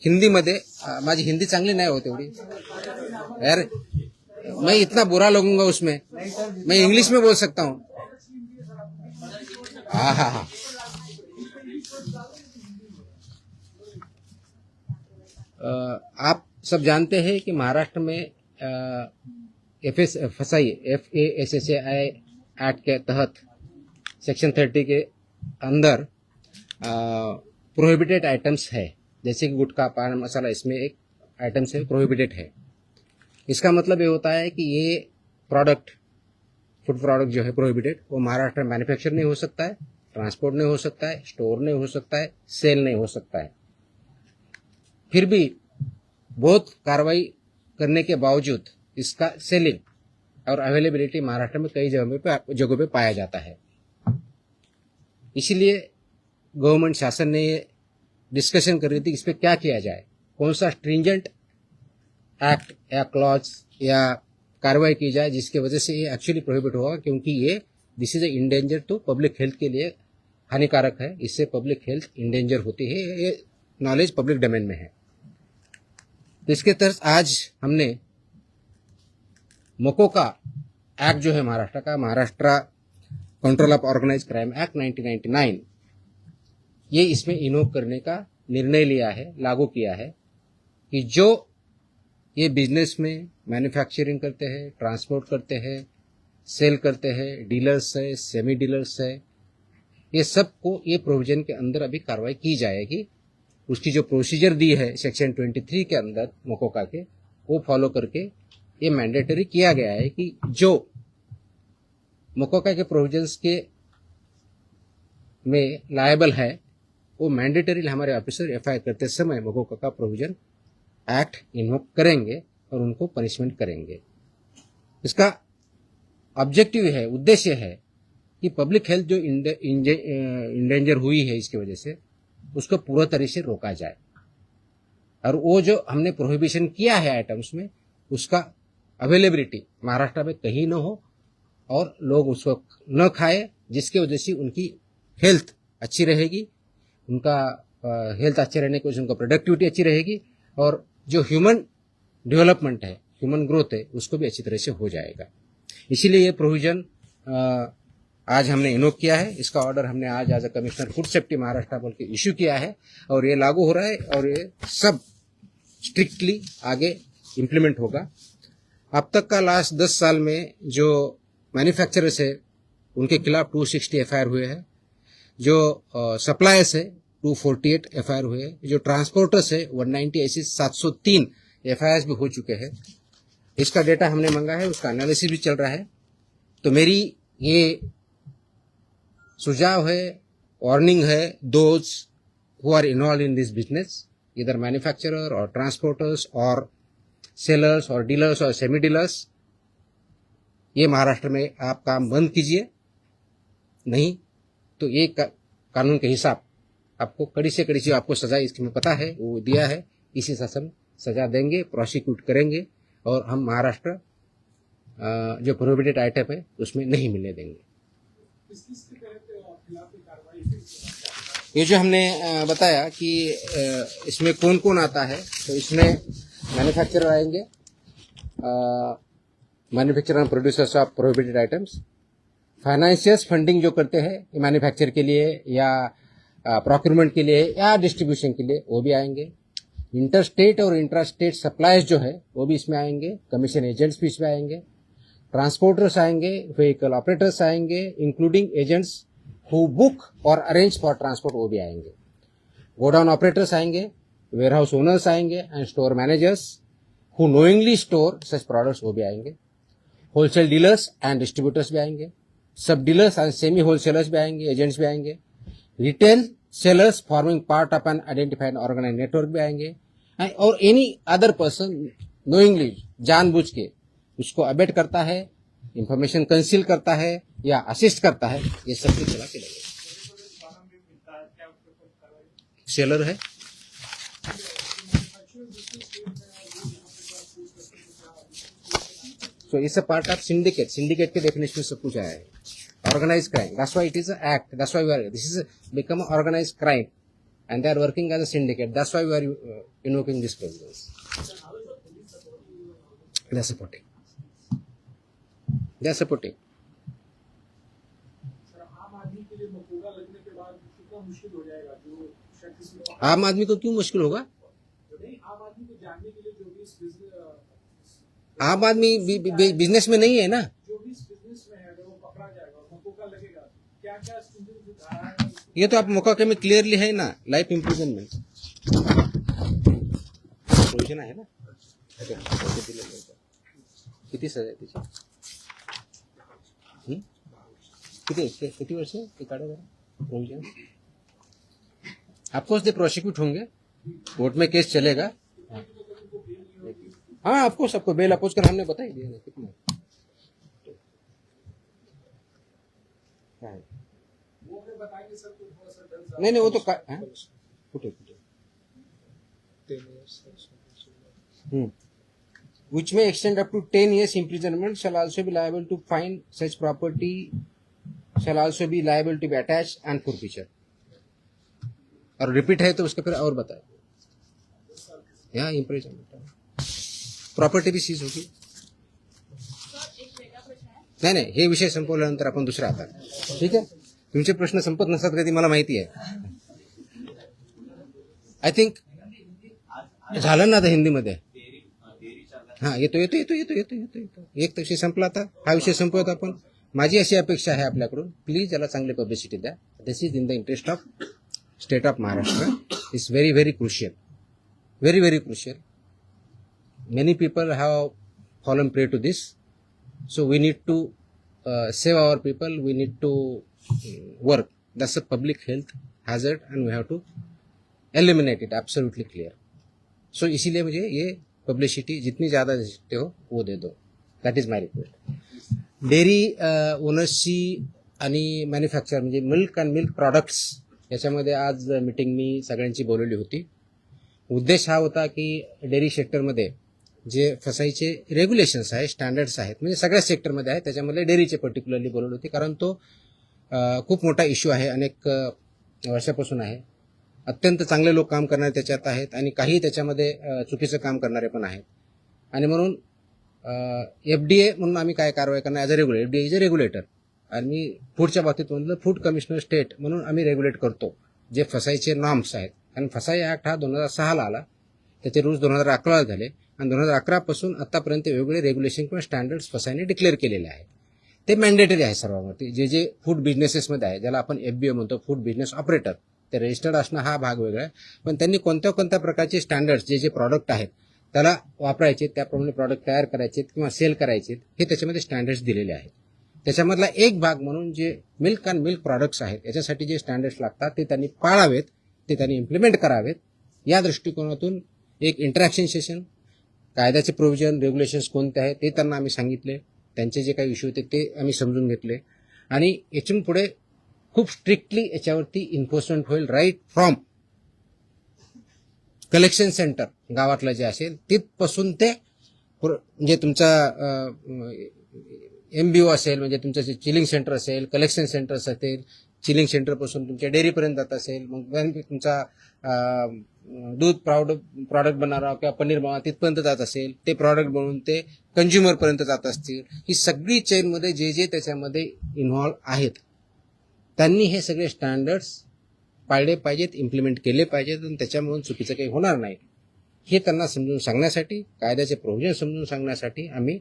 हिंदीमध्ये माझी हिंदी चांगली नाही होत एवढी यार. मैं इतना बुरा लगूंगा उसमें. मैं इंग्लिश में बोल सकता हूँ. हाँ हाँ हाँ. आप सब जानते हैं कि महाराष्ट्र में FSI एक्ट के तहत सेक्शन 30 के अंदर प्रोहिबिटेड आइटम्स है, जैसे कि गुटखा, पान मसाला, इसमें एक आइटम्स है प्रोहिबिटेड है. इसका मतलब ये होता है कि ये प्रोडक्ट, फूड प्रोडक्ट जो है प्रोहिबिटेड, वो महाराष्ट्र में मैन्युफैक्चर नहीं हो सकता है, ट्रांसपोर्ट नहीं हो सकता है, स्टोर नहीं हो सकता है, सेल नहीं हो सकता है. फिर भी बहुत कार्रवाई करने के बावजूद इसका सेलिंग और अवेलेबिलिटी महाराष्ट्र में कई जगहों पे पाया जाता है. इसीलिए गवर्नमेंट शासन ने डिस्कशन कर रही थी इस पर क्या किया जाए, कौन सा स्ट्रिंजेंट एक्ट या क्लॉज या कार्रवाई की जाए जिसकी वजह से ये एक्चुअली प्रोहिबिट होगा, क्योंकि ये this is a endanger to public health के लिए हानिकारक है. इससे पब्लिक हेल्थ इंडेंजर होती है. ये नॉलेज पब्लिक डोमेन में है. तो इसके तहत आज हमने मोकोका एक्ट जो है महाराष्ट्र का, Maharashtra control of organised crime act 1999, ये इसमें इन्वोक करने का निर्णय लिया है, लागू किया है कि जो ये बिजनेस में मैन्युफैक्चरिंग करते हैं, ट्रांसपोर्ट करते हैं, सेल करते हैं, डीलर्स है, सेमी डीलर्स है, ये सबको ये प्रोविजन के अंदर अभी कार्रवाई की जाएगी. उसकी जो प्रोसीजर दी है सेक्शन 23 के अंदर मोकोका के, वो फॉलो करके ये मैंडेटरी किया गया है कि जो मोकोका के प्रोविजंस के में लायबल है वो मैंडेटरी हमारे ऑफिसर एफआईआर करते समय मोकोका का प्रोविजन एक्ट इन्वोक करेंगे और उनको पनिशमेंट करेंगे. इसका ऑब्जेक्टिव है, उद्देश्य है कि पब्लिक हेल्थ जो इंडेंजर हुई है इसकी वजह से, उसको पूरा तरह से रोका जाए. और वो जो हमने प्रोहिबिशन किया है आइटम्स में, उसका अवेलेबिलिटी महाराष्ट्र में कहीं न हो और लोग उसको न खाए, जिसकी वजह से उनकी हेल्थ अच्छी रहेगी, उनका हेल्थ अच्छे रहने की वजह से उनका प्रोडक्टिविटी अच्छी रहेगी, और जो ह्यूमन डेवलपमेंट है, ह्यूमन ग्रोथ है, उसको भी अच्छी तरह से हो जाएगा. इसीलिए ये प्रोविजन आज हमने इन्वोक किया है. इसका ऑर्डर हमने आज as a commissioner food safety Maharashtra बोल के इश्यू किया है और ये लागू हो रहा है और ये सब स्ट्रिक्टली आगे इम्प्लीमेंट होगा. अब तक का लास्ट 10 साल में जो मैन्युफैक्चरर्स है उनके खिलाफ 260 एफआईआर हुए हैं, जो सप्लायर्स है 248 एफआईआर हुए हैं, जो ट्रांसपोर्टर्स है 190, ऐसे 703 एफआईआर भी हो चुके हैं. इसका डेटा हमने मांगा है, उसका एनालिसिस भी चल रहा है. तो मेरी ये सुझाव है, वार्निंग है, those who are involve in this business, इधर मैन्युफैक्चरर और ट्रांसपोर्टर्स और सेलर्स और डीलर्स और सेमी डीलर्स, ये महाराष्ट्र में आप काम बंद कीजिए, नहीं तो ये कानून के हिसाब आपको कड़ी से कड़ी जो आपको सजा इसमें पता है वो दिया है, इसी शासन सजा देंगे, प्रोसिक्यूट करेंगे और हम महाराष्ट्र जो प्रोहिबिटेड आइटम है उसमें नहीं मिलने देंगे.
किस के तहत
ये जो हमने बताया कि इसमें कौन कौन आता है, तो इसमें मैन्युफैक्चरर आएंगे, manufacturer end producers of prohibited items, financiers funding जो करते हैं मैन्युफैक्चर के लिए या प्रोक्यूरमेंट के लिए या डिस्ट्रीब्यूशन के लिए, वो भी आएंगे। इंटर स्टेट और इंट्रा स्टेट सप्लाईज जो है वो भी इसमें आएंगे, कमीशन एजेंट्स भी इसमें आएंगे, ट्रांसपोर्टर्स आएंगे, व्हीकल ऑपरेटर्स आएंगे, इंक्लूडिंग एजेंट्स हु बुक और अरेंज फॉर ट्रांसपोर्ट, वो भी आएंगे। गोडाउन ऑपरेटर्स आएंगे, वेयरहाउस ओनर्स आएंगे and store managers who knowingly store such products, वो भी आएंगे। होलसेल डीलर्स एंड डिस्ट्रीब्यूटर्स भी आएंगे, sub dealers and semi wholesalers भी आएंगे, एजेंट्स भी आएंगे, retail sellers forming part of an identified organise network भी आएंगे, और एनी अदर पर्सन नोइंगली, जानबूझ के उसको अबेट करता है, इंफॉर्मेशन कंसील करता है या असिस्ट करता है, ये सब के खिलाफ लगेगा। सेलर है, so it's a part of syndicate. Syndicate K definition में सब कुछ आया है। Organized crime. That's why it is an act. That's why this is become an organized crime, and they are working as a syndicate. That's why we are invoking this provisions. They are supporting. They are supporting. आम आदमी को क्यों मुश्किल होगा? आम आदमी business में नहीं है ना। ये तो आप मुकदमे में क्लियरली है ना, लाइफ इम्प्रिजनमेंट प्रोविजन आहे ना। किती सजा आहे त्याची? किती वर्ष ते काढा जरा प्रोविजन। ऑफकोर्स दे प्रोसिक्यूट होंगे, कोर्ट में केस चलेगा। हाँ ऑफकोर्स आपको बेल अपोज कर हमने बता ही दिया कितना है। नहीं वो तो which may extend up to 10 years imprisonment, shall also be liable to fine, such property shall also be liable to be attached and forfeiture। और रिपीट है तो उसके फिर और बताए, यहाँ इम्प्रिजनमेंट प्रॉपर्टी भी सीज होगी। नाही हे विषय संपवल्यानंतर आपण दुसरा आता, ठीक आहे। तुमचे प्रश्न संपत नसतात कधी, मला माहिती आहे। आय थिंक झालं ना आता हिंदीमध्ये। हाँ येतो एक विषय संपला, आता हा विषय संपवत आपण। माझी अशी अपेक्षा आहे आपल्याकडून, प्लीज याला चांगली पब्लिसिटी द्या। This is in the interest of state of Maharashtra, is very very crucial, very very crucial. Many people have fallen prey to this, so we need to save our people. We need to work. That's a public health hazard, and we have to eliminate it. Absolutely clear. So इसीलिए मुझे ये publicity जितनी ज़्यादा दे सकते हो वो दे दो. That is my request. Dairy ओनर्सची आणि मॅन्युफॅक्चर म्हणजे मिल्क अँड मिल्क प्रोडक्ट्स याच्यामध्ये आज मीटिंग मी सगळ्यांची बोलवली होती. उद्देश हा होता की डेअरी सेक्टरमध्ये जे फसाईचे रेग्युलेशन्स आहे, स्टँडर्ड्स आहेत, म्हणजे सगळ्या सेक्टरमध्ये आहे, त्याच्यामध्ये डेअरीचे पर्टिक्युलरली बोलवले होते, कारण तो खूप मोठा इश्यू आहे, अनेक वर्षापासून आहे. अत्यंत चांगले लोक काम करणारे त्याच्यात आहेत आणि काही त्याच्यामध्ये चुकीचं काम करणारे पण आहेत. आणि म्हणून FDA म्हणून आम्ही काय कारवाई करणार as a regulator. FDA is a regulator आणि मी फूडच्या बाबतीत म्हणलं फूड कमिशनर स्टेट म्हणून आम्ही रेग्युलेट करतो जे फसाईचे नॉर्म्स आहेत. कारण फसाई ॲक्ट हा 2006ला आला, त्याचे रूल्स 2011ला झाले आणि 2011 पासून आतापर्यंत वेगवेगळे रेग्युलेशन किंवा स्टँडर्ड्स फसाईने डिक्लेअर केलेले आहेत. ते मॅन्डेटरी आहे सर्वांवरती. जे जे फूड बिझनेसेसमध्ये आहे, ज्याला आपण FBO म्हणतो, फूड बिझनेस ऑपरेटर, ते रजिस्टर्ड असणं हा भाग वेगळा आहे. पण त्यांनी कोणत्या कोणत्या प्रकारचे स्टँडर्ड्स जे जे प्रॉडक्ट आहेत त्याला वापरायचे, त्याप्रमाणे प्रॉडक्ट तयार करायचे किंवा सेल करायचे, हे त्याच्यामध्ये स्टँडर्ड्स दिलेले आहेत. त्याच्यामधला एक भाग म्हणून जे मिल्क अँड मिल्क प्रॉडक्ट्स आहेत याच्यासाठी जे स्टँडर्ड्स लागतात ते त्यांनी पाळावेत, ते त्यांनी इम्प्लिमेंट करावेत. या दृष्टिकोनातून एक इंटरॅक्शन सेशन, कायद्याचे प्रोव्हिजन, रेग्युलेशन्स कोणते आहेत ते त्यांना आम्ही सांगितले. त्यांचे जे काही इश्यू होते ते आम्ही समजून घेतले आणि यातून पुढे खूप स्ट्रिक्टली याच्यावरती इन्फोर्समेंट होईल. राईट फ्रॉम कलेक्शन सेंटर गावातलं जे असेल तिथपासून ते म्हणजे तुमचा MBO असेल, म्हणजे तुमचं जे चिलिंग सेंटर असेल, कलेक्शन सेंटर्स असेल, चिलिंग सेंटरपासून तुमच्या डेअरीपर्यंत जात असेल, मग तुमचा दूध प्रॉडक्ट बनवणार किंवा पनीर बनवणार तिथपर्यंत जात असेल, ते प्रॉडक्ट बनवून ते कंझ्युमरपर्यंत जात असतील, ही सगळी चेनमध्ये जे जे त्याच्यामध्ये इन्व्हॉल्व आहेत त्यांनी हे सगळे स्टँडर्ड्स पाळले पाहिजेत, इम्प्लिमेंट केले पाहिजेत आणि त्याच्यामधून चुकीचं काही होणार नाही हे त्यांना समजून सांगण्यासाठी, कायद्याचे प्रोव्हिजन समजून सांगण्यासाठी आम्ही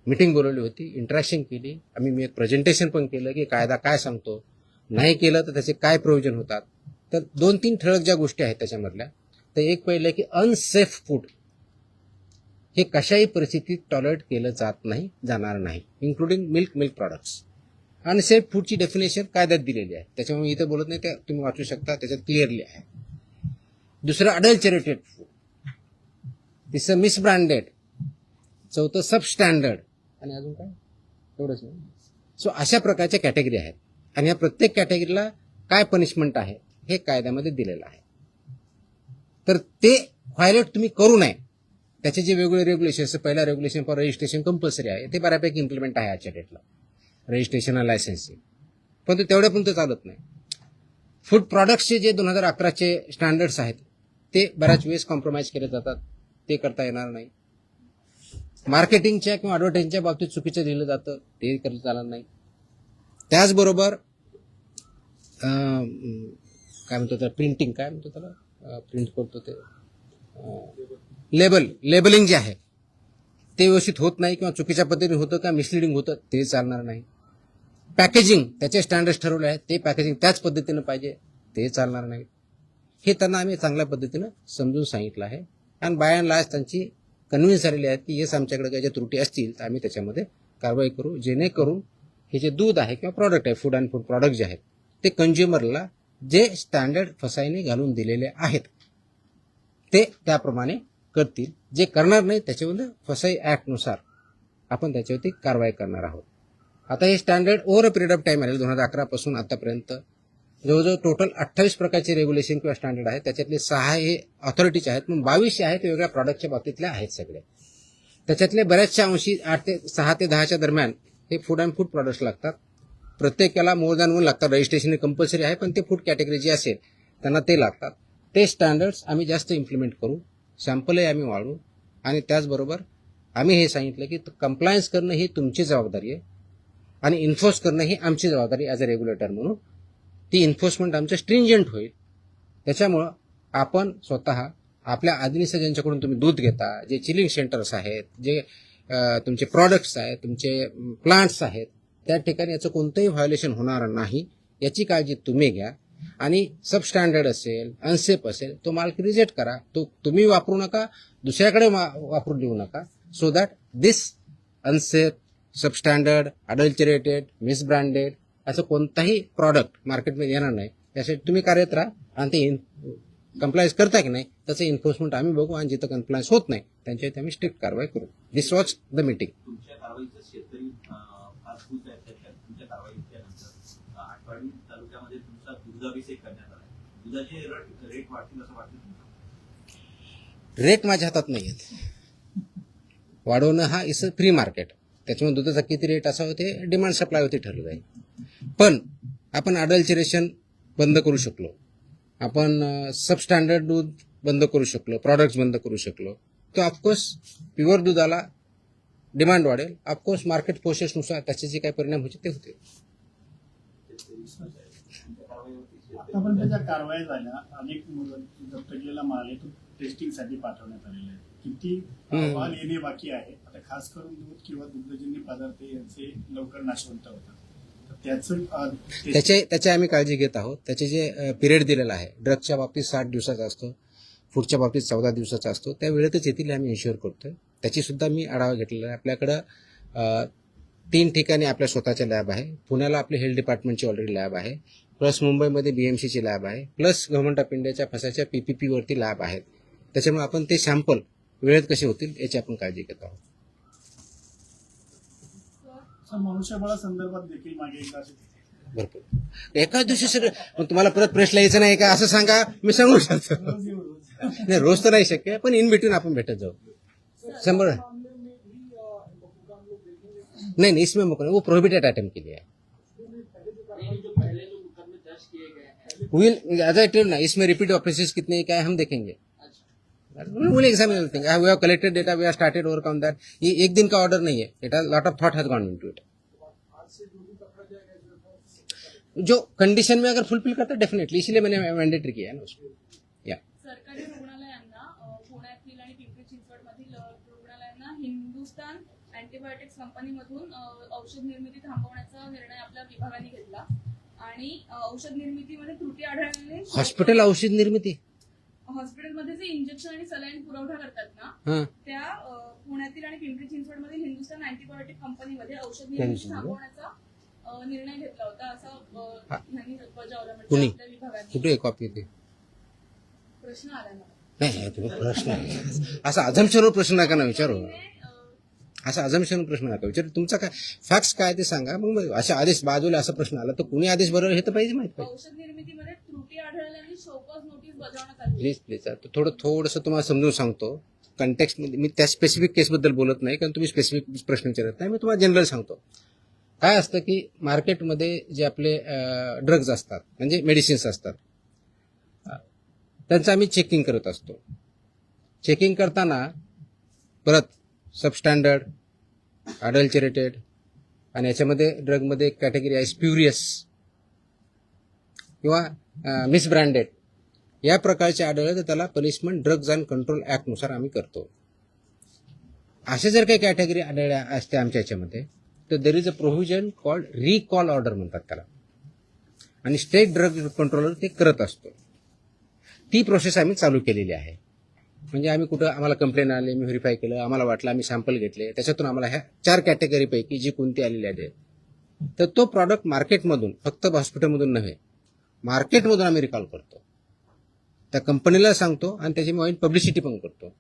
मीटिंग बोलवली होती, इंटरॅक्शन केली. मी एक प्रेझेंटेशन पण केलं की कायदा काय सांगतो, नाही केलं तर त्याचे काय प्रोव्हिजन होतात. तर 2-3 ठळक ज्या गोष्टी आहेत त्याच्यामधल्या, तर एक पहिलं की अनसेफ फूड हे कशाही परिस्थितीत टॉलरेट केलं जाणार नाही, इन्क्लुडिंग मिल्क प्रॉडक्ट्स. अनसेफ फूडची डेफिनेशन कायद्यात दिलेली आहे, त्याच्यामुळे इथं बोलत नाही, ते तुम्ही वाचू शकता, त्याच्यात क्लिअरली आहे. दुसरं अडल्चरेटेड फूड, तिसरं मिसब्रँडेड, चौथं सबस्टँडर्ड आणि अजून काय एवढंच नाही. सो अशा प्रकारच्या कॅटेगरी आहेत आणि या प्रत्येक कॅटेगरीला काय पनिशमेंट आहे हे कायद्यामध्ये दिलेलं आहे. तर ते व्हायलेट तुम्ही करू नये, त्याचे जे वेगवेगळे रेग्युलेशन, पहिला रेग्युलेशन फॉर रजिस्ट्रेशन कंपल्सरी आहे, ते बऱ्यापैकी इम्प्लिमेंट आहे आजच्या डेटला, रजिस्ट्रेशन आणि लायसन्सिंग, पण तेवढ्यापर्यंत चालत नाही. फूड प्रॉडक्ट्सचे जे 2011चे स्टँडर्ड्स आहेत ते बऱ्याच वेळेस कॉम्प्रोमाइज केले जातात, ते करता येणार नाही. मार्केटिंगच्या किंवा ॲडव्हर्टायझिंगच्या बाबतीत चुकीचं लिहिलं जातं, ते करता चालणार नाही. त्याचबरोबर काय म्हणतो त्याला, प्रिंटिंग काय म्हणतो त्याला, प्रिंट करतो ते लेबलिंग जे आहे ते व्यवस्थित होत नाही किंवा चुकीच्या पद्धतीने होतं का मिसलिडिंग होतं, ते चालणार नाही. पॅकेजिंग त्याचे स्टँडर्ड्स ठरवले आहेत, ते पॅकेजिंग त्याच पद्धतीनं पाहिजे, ते चालणार नाही. हे त्यांना आम्ही चांगल्या पद्धतीनं समजून सांगितलं आहे आणि बाय अँड लार्ज त्यांची कन्व्हिन्स झालेली आहेत की येस आमच्याकडे काही ज्या त्रुटी असतील तर आम्ही त्याच्यामध्ये कारवाई करू, जेणेकरून हे जे दूध आहे किंवा प्रॉडक्ट आहे, फूड अँड फूड प्रॉडक्ट जे आहेत ते कंझ्युमरला जे स्टँडर्ड फसाईने घालून दिलेले आहेत ते त्याप्रमाणे करतील. जे करणार नाही त्याच्यामध्ये फसाई ॲक्टनुसार आपण त्याच्यावरती कारवाई करणार आहोत. आता हे standard over a period of time आले, 2011 पासून आतापर्यंत जवळजवळ टोटल 28 प्रकारचे रेग्युलेशन किंवा स्टँडर्ड आहेत, त्याच्यातले 6 हे ऑथॉरिटीचे आहेत, मग 22 आहेत वेगळ्या प्रॉडक्टच्या बाबतीतल्या आहेत सगळे. त्याच्यातले बऱ्याचशा अंशी 6 ते 10च्या दरम्यान हे फूड अँड फूड प्रॉडक्ट्स लागतात. प्रत्येकाला मोर दॅन 1 लागतात, रजिस्ट्रेशन कंपल्सरी आहे, पण ते फूड कॅटेगरी जी असेल त्यांना ते लागतात. ते स्टँडर्ड्स आम्ही जास्त इम्प्लिमेंट करू, सॅम्पलही आम्ही वाढवू आणि त्याचबरोबर आम्ही हे सांगितलं की कंप्लायन्स करणं ही तुमची जबाबदारी आहे आणि इन्फोर्स करणं ही आमची जबाबदारी ॲज अ रेग्युलेटर म्हणून. ती इन्फोर्समेंट आमचं स्ट्रिंजंट होईल. त्याच्यामुळं आपण स्वतः आपल्या आदिनीचं ज्यांच्याकडून तुम्ही दूध घेता, जे चिलिंग सेंटर्स आहेत, जे तुमचे प्रॉडक्ट्स आहेत, तुमचे प्लांट्स आहेत, त्या ठिकाणी याचं कोणतंही व्हायोलेशन होणार नाही याची काळजी तुम्ही घ्या. आणि सबस्टँडर्ड असेल, अनसेफ असेल, तो माल रिजेक्ट करा, तो तुम्ही वापरू नका, दुसऱ्याकडे वापरून देऊ नका, so that this unsafe, substandard, adulterated, misbranded असं कोणताही प्रॉडक्ट मार्केटमध्ये येणार नाही. त्यासाठी तुम्ही कार्यरत राहा आणि ते कंप्लायन्स करता की नाही त्याचं इन्फोर्समेंट आम्ही बघू आणि जिथं कंप्लायन्स होत नाही त्यांच्यावरती आम्ही स्ट्रिक्ट कारवाई करू. दिस वॉज द मीटिंग.
तुमच्या कारवाईचं शेतकरी फार खुश आहेत. तुमच्या कारवाईच्या नंतर आटपाडी तालुक्यामध्ये तुमचा दुग्धाभिषेक करण्यात आला. दुधाचे रेट वाढतील असं वाटतं तुम्हाला?
रेट माझ्या हातात नाही आहेत. वाढवणं हा इज अ फ्री मार्केट, त्याच्यामुळे दुधाचा किती रेट असावं ते डिमांड सप्लायवरती ठरलं जाईल. पण आपण अडल्चरेशन बंद करू शकलो, आपण सबस्टँडर्ड दूध बंद करू शकलो, प्रॉडक्ट्स बंद करू शकलो, तर ऑफकोर्स प्युअर दुधाला डिमांड वाढेल. ऑफकोर्स मार्केट फोर्सेसनुसार त्याचे जे काही परिणाम होते ते होते.
आतापर्यंत ज्या कारवाया झाल्या, अनेक जप्त केलेला माल आहे तो टेस्टिंगसाठी पाठवण्यात आलेला आहे. किती अहवाल येणे बाकी आहे? आता खास करून दूध किंवा दुग्धजन्य पदार्थ यांचे लवकर नाशवंत होतात,
त्याची आम्ही काळजी घेत आहोत. त्याचे जे पिरियड दिलेला आहे, ड्रगच्या बाबतीत 60 दिवसाचा असतो, फूडच्या बाबतीत 14 दिवसाचा असतो, त्या वेळेतच येतील आम्ही इन्श्युअर करतोय. त्याची सुद्धा मी आढावा घेतलेला आहे. आपल्याकडं 3 ठिकाणी आपल्या स्वतःच्या लॅब आहे. पुण्याला आपली हेल्थ डिपार्टमेंटची ऑलरेडी लॅब आहे, प्लस मुंबईमध्ये BMCची लॅब आहे, प्लस गव्हर्नमेंट ऑफ इंडियाच्या फसाच्या PPP वरती लॅब आहेत. त्याच्यामुळे आपण ते सॅम्पल वेळेत कसे होतील याची आपण काळजी घेत आहोत.
मनुष्यबळासंदर्भात देखील मागे एकदा
भरपूर एकाच दिवशी सगळं. मग तुम्हाला परत प्रेसला यायचं नाही का असं सांगा, मी सांगू शकतो. नाही, रोज तर नाही शक्य, पण इन बिटवीन आपण भेटत जाऊ. 100 नहीं इसमें वो प्रोहिबिटेड आइटम के लिए है. विल एज आई टेल ना, इसमें रिपीट ऑफिसेस कितने क्या है हम देखेंगे. Will examine everything. We have collected data, we have started work on that. ये एक दिन का ऑर्डर नहीं है. It has lot of thought has gone into it. जो कंडीशन में अगर फुलफिल करता है डेफिनेटली, इसलिए मैंने मैंडेटरी किया है ना उसको. या
सरकारी रुग्णालयांना पुण्यातील आणि पिंपरी चिंचवडमधील रुग्णालयांना हिंदुस्तान अँटीबायोटिक्स कंपनीमधून औषध निर्मिती थांबवण्याचा निर्णय आपल्या विभागाने घेतला आणि औषध निर्मितीमध्ये त्रुटी आढळल्याने
हॉस्पिटल औषध निर्मिती
हॉस्पिटलमध्ये जे इंजेक्शन आणि सलाईन पुरवठा करतात ना,
हां
त्या पुण्यातील आणि पिंपरी चिंचवडमधील हिंदुस्तान अँटीबायोटिक कंपनीमध्ये औषध निर्मिती थांबवण्याचा निर्णय घेतला होता, असा यांनी बजावला. म्हणजे
कुणी?
आपल्या विभागाने
कुठे आहे कॉपी ते?
प्रश्न आला मला.
नाही तुम्ही प्रश्न असा अझम्पशनवर प्रश्न नका ना विचारू. असा अझम्पशनवर प्रश्न नका विचारू. तुमचा काय फॅक्ट्स काय ते सांगा. मग अशा आदेश बाजूला असा प्रश्न आला तर कुणी आदेश बरोबर हे तर पाहिजे माहित पाहिजे.
औषध निर्मितीमध्ये त्रुटी आढळल्याने शोकॉज नोटीस बजावण्यात आली.
प्लीज थोडंसं तुम्हाला समजून सांगतो. कंटेक्स्ट मध्ये मी त्या स्पेसिफिक केसबद्दल बोलत नाही, कारण तुम्ही स्पेसिफिक प्रश्न विचारत नाही. मी तुम्हाला जनरल सांगतो. काय असतं की मार्केटमध्ये जे आपले ड्रग्ज असतात म्हणजे मेडिसिन्स असतात, त्यांचं आम्ही चेकिंग करत असतो. चेकिंग करताना परत सबस्टँडर्ड, अडल्चरेटेड आणि याच्यामध्ये ड्रगमध्ये एक कॅटेगरी आहे स्प्युरियस किंवा मिसब्रँडेड, या प्रकारचे आढळले तर त्याला पनिशमेंट ड्रग्ज अँड कंट्रोल ॲक्टनुसार आम्ही करतो. असे जर काही कॅटेगरी आढळल्या असते आमच्या याच्यामध्ये तर there is a provision called recall order म्हणतात त्याला, आणि स्टेट ड्रग कंट्रोलर ते करत असतो. ती प्रोसेस आम्ही चालू केलेली आहे. म्हणजे आम्ही कुठं आम्हाला कंप्लेंट आले, मी व्हेरीफाय केलं, आम्हाला वाटलं, आम्ही सॅम्पल घेतले, त्याच्यातून आम्हाला ह्या 4 कॅटेगरीपैकी जी कोणती आलेली आहे तर तो प्रॉडक्ट मार्केटमधून, फक्त हॉस्पिटलमधून नव्हे, मार्केटमधून आम्ही रिकॉल करतो. त्या कंपनीला सांगतो आणि त्याची आम्ही पब्लिसिटी पण करतो.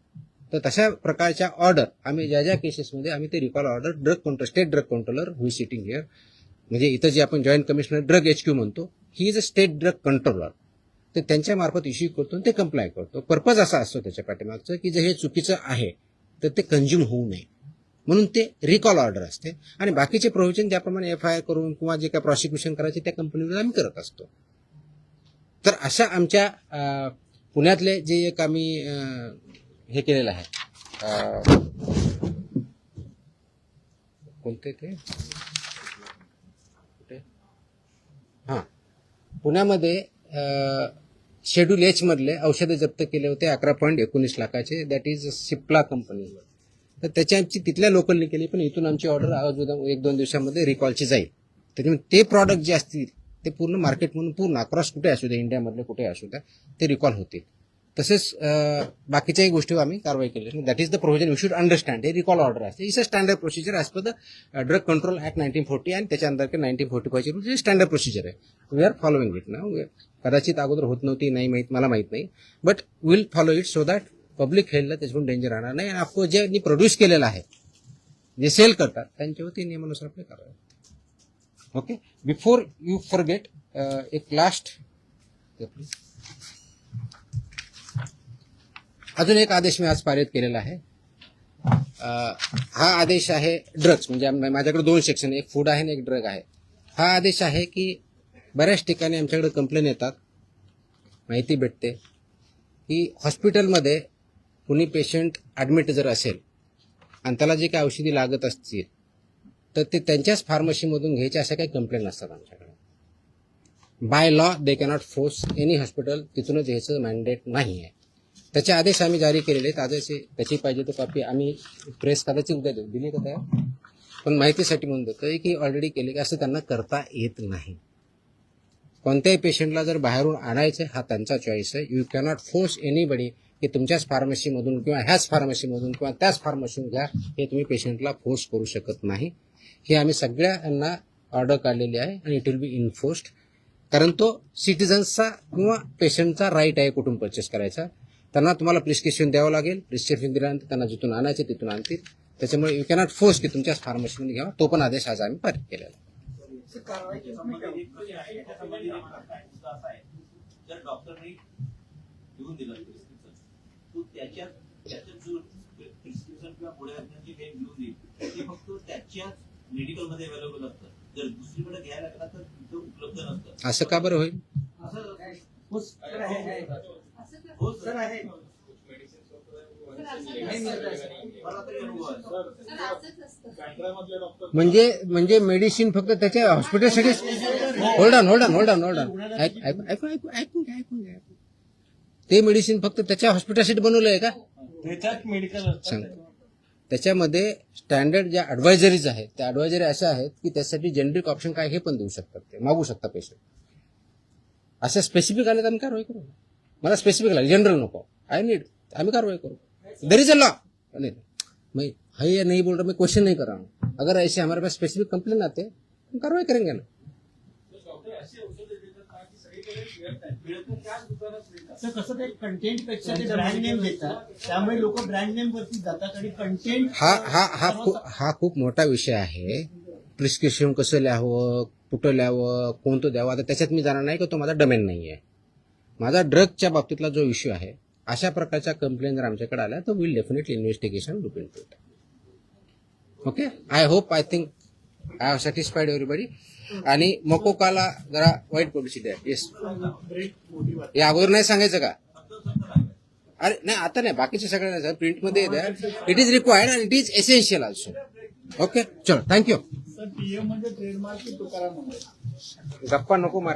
तर तशा प्रकारच्या ऑर्डर आम्ही ज्या ज्या केसेसमध्ये आम्ही ते recall order drug control, state drug controller who is sitting here, म्हणजे इथं जे आपण जॉईंट कमिशनर ड्रग HQ म्हणतो, he is a state drug controller, तर त्यांच्या मार्फत इश्यू करतो आणि ते कंप्लाय करतो. पर्पज असा असतो त्याच्या पाठीमागचं की जर हे चुकीचं आहे तर ते कंझ्युम होऊ नये, म्हणून ते रिकॉल ऑर्डर असते. आणि बाकीचे प्रोव्हिजन ज्याप्रमाणे FIR करून किंवा जे काय प्रॉसिक्युशन करायचे त्या कंपनीवर आम्ही करत असतो. तर अशा आमच्या पुण्यातले जे एक आम्ही हे केलेलं आहे, कोणते ते हां पुण्यामध्ये शेड्यूल H मधले औषधं जप्त केले होते 11.19 लाखाचे. That is Cipla company. तर त्याची तिथल्या लोकलनी केली, पण इथून आमची ऑर्डर आज 1-2 दिवसामध्ये रिकॉलची जाईल. त्याच्यामुळे ते प्रॉडक्ट जे असतील ते पूर्ण मार्केटमधून पूर्ण अक्रॉस कुठे असू द्या, इंडियामधले कुठे असू द्या, ते रिकॉल होतील. तसेच बाकीच्याही गोष्टीवर आम्ही कारवाई केली. That is the provision you should understand. हे रिकॉल ऑर्डर असते. It's a standard procedure as per the drug control act 1940 आणि त्याच्या अंदर 1945 ची स्टँडर्ड प्रोसिजर आहे. We are following it now. कदाचित अगोदर होत नव्हती, नाही माहीत, मला माहीत नाही, but will follow it so that public हेल्थला त्याच्यातून डेंजर राहणार नाही. आणि आपको जे प्रोड्यूस केलेलं आहे, जे सेल करतात, त्यांच्यावरती नियमानुसार आपले कारवाई. ओके, बिफोर यू फॉरगेट एक लास्ट अजून एक आदेश मी आज पारित केलेला आहे. हा आदेश आहे ड्रग्स, म्हणजे माझ्याकडे 2 सेक्शन, एक फूड आहे आणि एक ड्रग आहे. हा आदेश आहे की बऱ्याच ठिकाणी आमच्याकडे कंप्लेन येतात, माहिती भेटते की हॉस्पिटलमध्ये कुणी पेशंट ॲडमिट जर असेल आणि त्याला जे काही औषधी लागत असतील तर ते त्यांच्याच फार्मसीमधून घ्यायचे, अशा काही कंप्लेन असतात आमच्याकडे. By law they cannot force any hospital तिथूनच घ्यायचं मॅन्डेट नाही आहे. त्याचे आदेश आम्ही जारी केलेले आहेत. आदेश त्याची पाहिजे तर कॉपी आम्ही प्रेस कदाचित उद्या देऊ, दिली का त्या, पण माहितीसाठी म्हणून देतोय की ऑलरेडी केले की असं त्यांना करता येत नाही. कोणत्याही पेशंटला जर बाहेरून आणायचं हा त्यांचा चॉईस आहे. यू कॅनॉट फोर्स एनीबडी की तुमच्याच फार्मसीमधून किंवा ह्याच फार्मसीमधून किंवा त्याच फार्मसीमधून घ्या, हे तुम्ही पेशंटला फोर्स करू शकत नाही. हे आम्ही सगळ्यांना ऑर्डर काढलेली आहे आणि इट विल बी इन्फोर्स्ड, कारण तो सिटिझन्सचा किंवा पेशंटचा राईट आहे कुठून परचेस करायचा. त्यांना तुम्हाला प्रिस्क्रिप्शन द्यावं लागेल. प्रिस्क्रिप्शन दिल्यानंतर त्यांना जिथून आणायचे तिथून आणतील. त्याच्यामुळे यू कॅनॉट फोर्स की तुमच्याच फार्मसीमध्ये घ्यावा. तो पण आदेश आज आम्ही पारित केलेला आहे.
जर डॉक्टरने लिहून दिलं प्रिस्क्रिप्शन, तो त्याच्यात जो प्रिस्क्रिप्शन किंवा गोळ्या जी काही लिहून देईल ते फक्त त्याच्याच मेडिकलमध्ये अवेलेबल असतं. जर दुसरीकडे घ्यायला लागला तर तिथं उपलब्ध नसतं.
असं का बरं होईल?
असं
हो सर आहे हो सर आहे नाही मिळत आहे, सर. मला तरी अनुभव आहे.
बँड्रामधले डॉक्टर
म्हणजे मेडिसिन फक्त त्याच्या हॉस्पिटलसाठी होल्ड ऐकून घ्या. ते मेडिसिन फक्त त्याच्या हॉस्पिटलसाठी बनवलं आहे का?
त्याच्यात मेडिकल
सांग. त्याच्यामध्ये स्टँडर्ड ज्या ऍडवायझरीज आहेत त्या ऍडवायझरी अशा आहेत की त्यासाठी जेनरिक ऑप्शन काय हे पण देऊ शकतात, ते मागू शकता पेशंट. अशा स्पेसिफिक आले तर आम्ही कारवाई करू. मला स्पेसिफिक लागले, जनरल नको, आम्ही कारवाई करू. There is a law. मैं है या नहीं बोल रहा, मैं क्वेश्चन नहीं कर रहा हूँ. अगर ऐसे हमारे पास स्पेसिफिक कंप्लेन आते हैं हम कार्रवाई करेंगे ना.
सर कसं ते कंटेंट पेक्षा ते ब्रँड नेम देतात, त्यामुळे लोक ब्रँड नेम वरती जातात आणि कंटेंट
हा खूप मोठा विषय आहे. प्रिस्क्रिप्शन कसं लिहावं, कुठं लिहावं, कोणतं द्यावं, आता त्याच्यात मी जाणार नाही की तो माझा डोमेन नाही आहे. माझा ड्रगच्या बाबतीतला जो इश्यू आहे, अशा प्रकारच्या कंप्लेंट जर आमच्याकडे आल्या तर will definitely investigation look into it. Okay, I think I have satisfied everybody. आणि मकोकाला जरा वाईट पब्लिसिटी आहे. येस, हे अगोदर नाही सांगायचं का? अरे नाही, आता नाही, बाकीचे सगळ्यांना प्रिंटमध्ये द्या. It is required and it is essential also. Okay, चलो, थँक्यू.
सर पीएम म्हणजे ट्रेडमार्क की तुकाराम मुंबई?
गप्पा नको मारा.